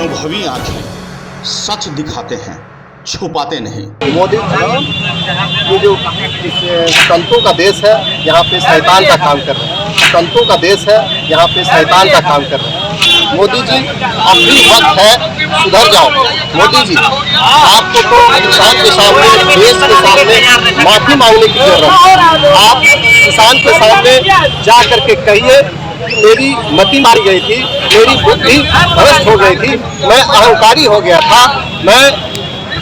अनुभवी आंखें सच दिखाते हैं, छुपाते नहीं। मोदी ये जो संतों का देश है, यहाँ पे शैतान का काम कर रहे हैं। संतों का देश है, यहाँ पे शैतान का काम कर रहे हैं। मोदी जी अब भी वक्त है, सुधर जाओ। मोदी जी आपको तो किसान के सामने, देश के सामने माफी मांगने की जरूरत है। आप किसान के सामने जा करके कहिए मेरी मति मारी गई थी, मेरी बुद्धि भ्रष्ट हो गई थी, मैं अहंकारी हो गया था, मैं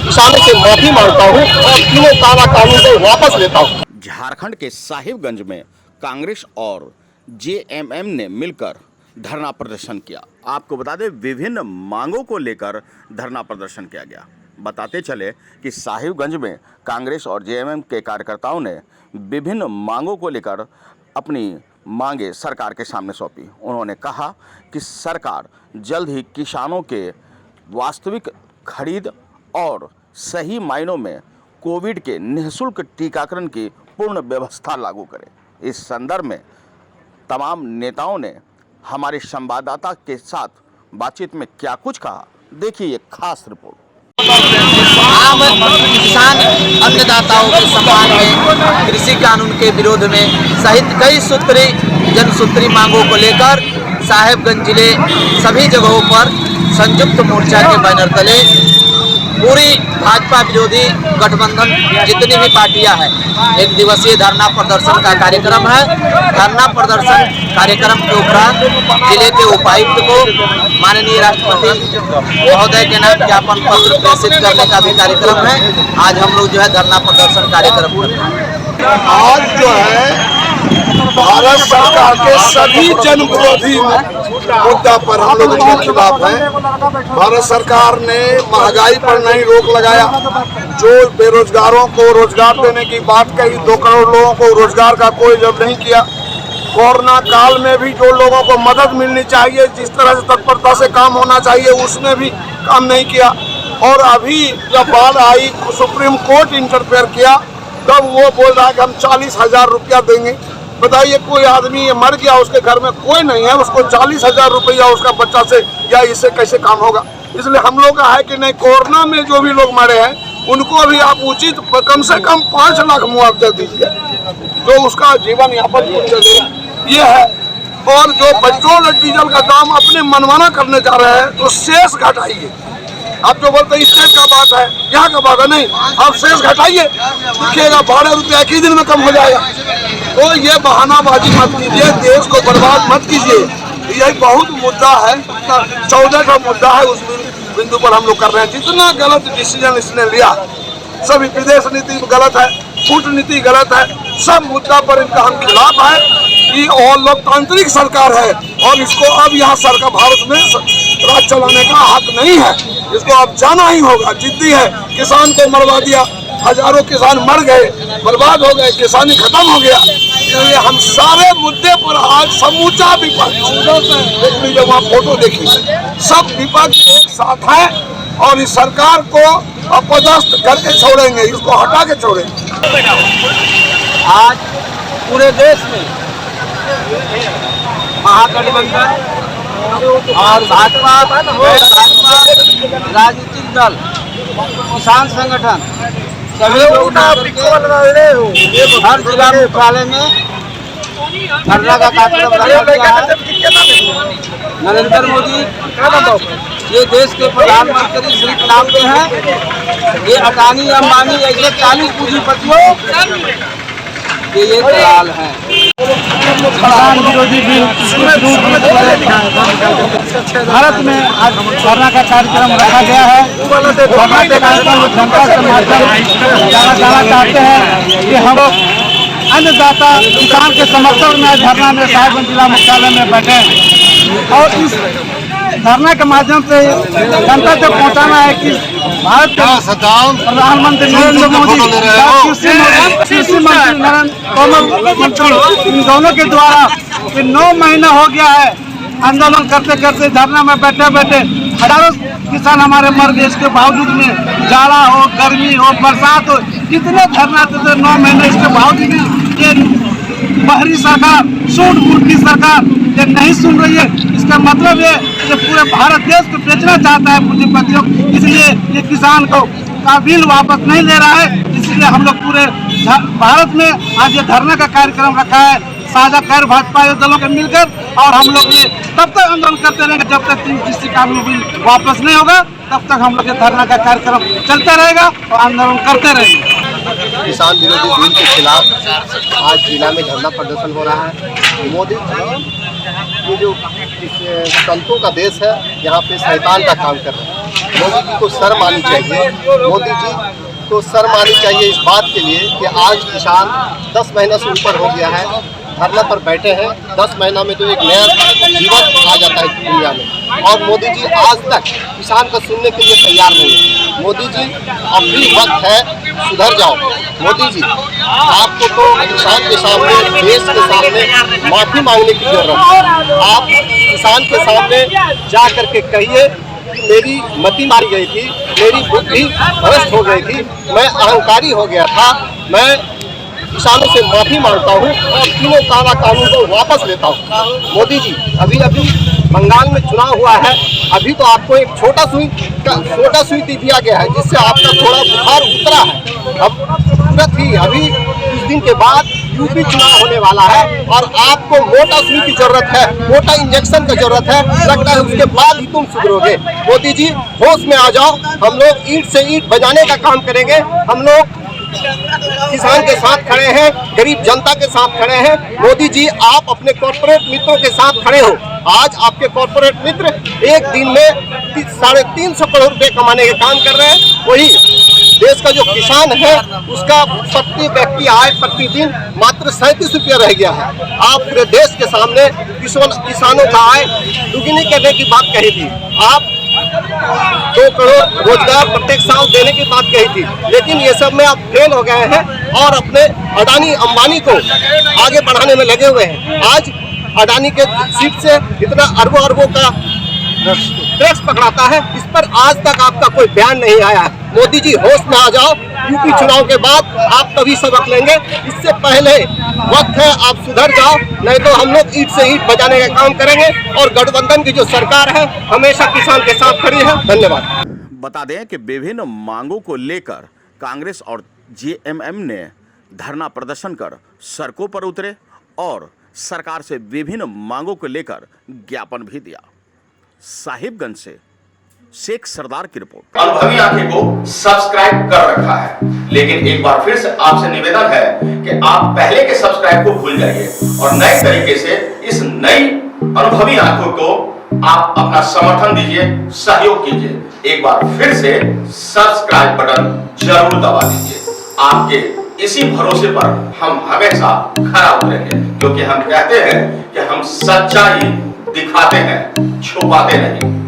किसानों से माफी मांगता हूँ और तीनों काला कानून को वापस लेता हूँ। झारखंड के साहिबगंज में कांग्रेस और जेएमएम ने मिलकर धरना प्रदर्शन किया। आपको बता दें विभिन्न मांगों को लेकर धरना प्रदर्शन किया गया। बताते चले कि साहिबगंज में कांग्रेस और जेएमएम के कार्यकर्ताओं ने विभिन्न मांगों को लेकर अपनी मांगे सरकार के सामने सौंपी। उन्होंने कहा कि सरकार जल्द ही किसानों के वास्तविक खरीद और सही मायनों में कोविड के निःशुल्क टीकाकरण की पूर्ण व्यवस्था लागू करे। इस संदर्भ में तमाम नेताओं ने हमारे संवाददाता के साथ बातचीत में क्या कुछ कहा, देखिए ये खास रिपोर्ट। आम किसान अन्नदाताओं के सम्मान में कृषि कानून के विरोध में सहित कई सूत्री जनसूत्री मांगों को लेकर साहिबगंज जिले सभी जगहों पर संयुक्त मोर्चा के बैनर तले पूरी भाजपा विरोधी गठबंधन जितनी भी पार्टियां हैं, एक दिवसीय धरना प्रदर्शन का कार्यक्रम है। धरना प्रदर्शन कार्यक्रम के उपरांत जिले के उपायुक्त को माननीय राष्ट्रपति महोदय के नाम ज्ञापन पत्र प्रेषित करने का भी कार्यक्रम है। आज हम लोग जो है धरना प्रदर्शन कार्यक्रम कर रहे हैं। आज जो है भारत सरकार के सभी जन विरोधी मुद्दा पर हम लोग उनके खिलाफ हैं। भारत सरकार ने महंगाई पर नहीं रोक लगाया, जो बेरोजगारों को रोजगार देने की बात कही, 2 करोड़ लोगों को रोजगार का कोई जब नहीं किया। कोरोना काल में भी जो लोगों को मदद मिलनी चाहिए, जिस तरह से तत्परता से काम होना चाहिए, उसमें भी काम नहीं किया। और अभी जब बाढ़ आई, सुप्रीम कोर्ट इंटरफेयर किया, तब वो बोल रहा है कि हम 40,000 रुपया देंगे। बताइए, कोई आदमी मर गया, उसके घर में कोई नहीं है, उसको 40,000 रुपया उसका बच्चा से या इससे कैसे काम होगा। इसलिए हम लोग का है कि नहीं, कोरोना में जो भी लोग मरे हैं उनको भी आप उचित कम से कम 5 लाख मुआवजा दीजिए, जो उसका जीवन यापन चले। ये है। और जो पेट्रोल और डीजल का दाम अपने मनमाना करने जा रहे हैं, तो शेष घटाइए। आप जो बोलते हैं स्टेट का बात है, यहाँ का बात है, नहीं, आप शेष घटाइए, दिखेगा 12 रुपया एक ही दिन में कम हो जाएगा। तो ये बहानाबाजी मत कीजिए, देश को बर्बाद मत कीजिए। यही बहुत मुद्दा है, 14 का मुद्दा है, उस बिंदु पर हम लोग कर रहे हैं। जितना गलत डिसीजन इसने लिया, सब विदेश नीति गलत है, कूटनीति गलत है, सब मुद्दा पर इनका हम खिलाफ है। ये और लोकतांत्रिक सरकार है और इसको अब यहाँ सरकार भारत में राज चलाने का हक नहीं है। इसको अब जाना ही होगा। जिद्दी है, किसान को मरवा दिया, हजारों किसान मर गए, बर्बाद हो गए, किसानी खत्म हो गया। इसलिए हम सारे मुद्दे पर आज समूचा विपक्ष, जब वहाँ फोटो देखी, सब विपक्ष एक साथ है और इस सरकार को अपदस्थ करके छोड़ेंगे, इसको हटा के छोड़ेंगे। आज पूरे देश में महागठबंधन और भाजपा राजनीतिक दल, किसान संगठन सभी लोग हर जिला मुख्यालय में धरना का कार्यक्रम रखा गया है। नरेंद्र मोदी ये देश के प्रधानमंत्री सिर्फ नाम पे हैं, ये अडानी अंबानी ऐसे 40 पूंजीपतियों के ये दलाल हैं। किसान विरोधी बिल भारत में आज धरना का कार्यक्रम रखा गया है। धरना के कार्यक्रम में जनता से माध्यम जाना चाहते हैं कि हम अन्नदाता किसान के समर्थन में धरना में साहिबगंज जिला मुख्यालय में बैठे और इस धरना के माध्यम से जनता तक पहुंचाना है कि भारत के प्रधानमंत्री नरेंद्र मोदी, कृषि मंत्री नरेंद्र, इन दोनों के द्वारा 9 महीना हो गया है आंदोलन करते करते, धरना में बैठे बैठे हजारों किसान हमारे मर गए। इसके बावजूद में जाड़ा हो, गर्मी हो, बरसात हो, कितने धरना देते 9 महीने, इसके बावजूद ये बहरी सरकार, सूट-बूट की सरकार ये नहीं सुन रही है। इसका मतलब ये कि पूरे भारत देश को बेचना चाहता है पूंजीपतियों, इसलिए ये किसान को का बिल वापस नहीं ले रहा है। इसलिए हम लोग पूरे भारत में आज ये धरना का कार्यक्रम रखा है, साझा गैर भाजपा दलों के मिलकर, और हम लोग ये तब तक आंदोलन करते रहेंगे जब तक कृषि कानून बिल वापस नहीं होगा, तब तक हम लोग ये धरना का कार्यक्रम चलता रहेगा और आंदोलन करते रहेंगे। किसान विरोधी बिल के खिलाफ आज जिला में धरना प्रदर्शन हो रहा है। मोदी ये जो संतों का देश है, यहाँ पे शैतान का काम कर रहे हैं। मोदी जी को शर्म आनी चाहिए। मोदी जी को शर्म आनी चाहिए इस बात के लिए कि आज किसान 10 महीना से ऊपर हो गया है, धरना पर बैठे हैं। 10 महीना में तो एक नया जीवन आ जाता है दुनिया में, और मोदी जी आज तक किसान का सुनने के लिए तैयार नहीं है। मोदी जी अब भी वक्त है, सुधर जाओ। मोदी जी आपको तो किसान के सामने, देश के सामने माफ़ी मांगने की जरूरत है। आप किसान के सामने जा करके कहिए कि मेरी मति मारी गई थी, मेरी बुद्धि भ्रष्ट हो गई थी, मैं अहंकारी हो गया था, मैं किसानों से माफी मांगता हूँ और तीनों काला कानून को वापस लेता हूँ। मोदी जी अभी बंगाल में चुनाव हुआ है, अभी तो आपको एक छोटा सुई दिया गया है जिससे आपका थोड़ा बुखार उतरा है। अब तुरंत ही अभी कुछ दिन के बाद यूपी चुनाव होने वाला है और आपको मोटा सुई की जरूरत है, मोटा इंजेक्शन की जरूरत है। लगता है उसके बाद ही तुम सुधरोगे। मोदी जी होश में आ जाओ। हम लोग ईंट से ईंट बजाने का काम करेंगे। हम लोग किसान के साथ खड़े हैं, गरीब जनता के साथ खड़े हैं। मोदी जी आप अपने कॉर्पोरेट मित्रों के साथ खड़े हो। आज आपके कॉर्पोरेट मित्र एक दिन में 350 करोड़ रुपए कमाने के काम कर रहे हैं। वही देश का जो किसान है उसका प्रति व्यक्ति आय प्रतिदिन मात्र 37 रुपया रह गया है। आप पूरे देश के सामने किसानों का आय दुगनी करने की बात कही थी। आप 2 करोड़ रोजगार प्रत्येक साल देने की बात कही थी, लेकिन ये सब में आप फेल हो गए हैं और अपने अडानी अंबानी को आगे बढ़ाने में लगे हुए हैं। आज अडानी के सीट से इतना अरबों का टैक्स पकड़ाता है, इस पर आज तक आपका कोई बयान नहीं आया है। मोदी जी होश में आ जाओ। यूपी चुनाव के बाद आप तभी सबक लेंगे, इससे पहले वक्त है आप सुधर जाओ, नहीं तो हम लोग ईंट से ईंट बजाने का काम करेंगे। और गठबंधन की जो सरकार है हमेशा किसान के साथ खड़ी है। धन्यवाद। बता दें कि विभिन्न मांगों को लेकर कांग्रेस और जेएमएम ने धरना प्रदर्शन कर सड़कों पर उतरे और सरकार से विभिन्न मांगों को लेकर ज्ञापन भी दिया। साहिबगंज से शेख सरदार की रिपोर्ट। अनुभवी आंखें को सब्सक्राइब कर रखा है, लेकिन एक बार फिर से आपसे निवेदन है कि आप पहले के सब्सक्राइब को भूल जाइए और नए तरीके से इस नई अनुभवी आंखों को आप अपना समर्थन दीजिए, सहयोग कीजिए। एक बार फिर से सब्सक्राइब बटन जरूर दबा दीजिए। आपके इसी भरोसे पर हम हमेशा खरा उतरेंगे, क्योंकि हम कहते हैं कि हम सच्चाई दिखाते हैं, छुपाते नहीं।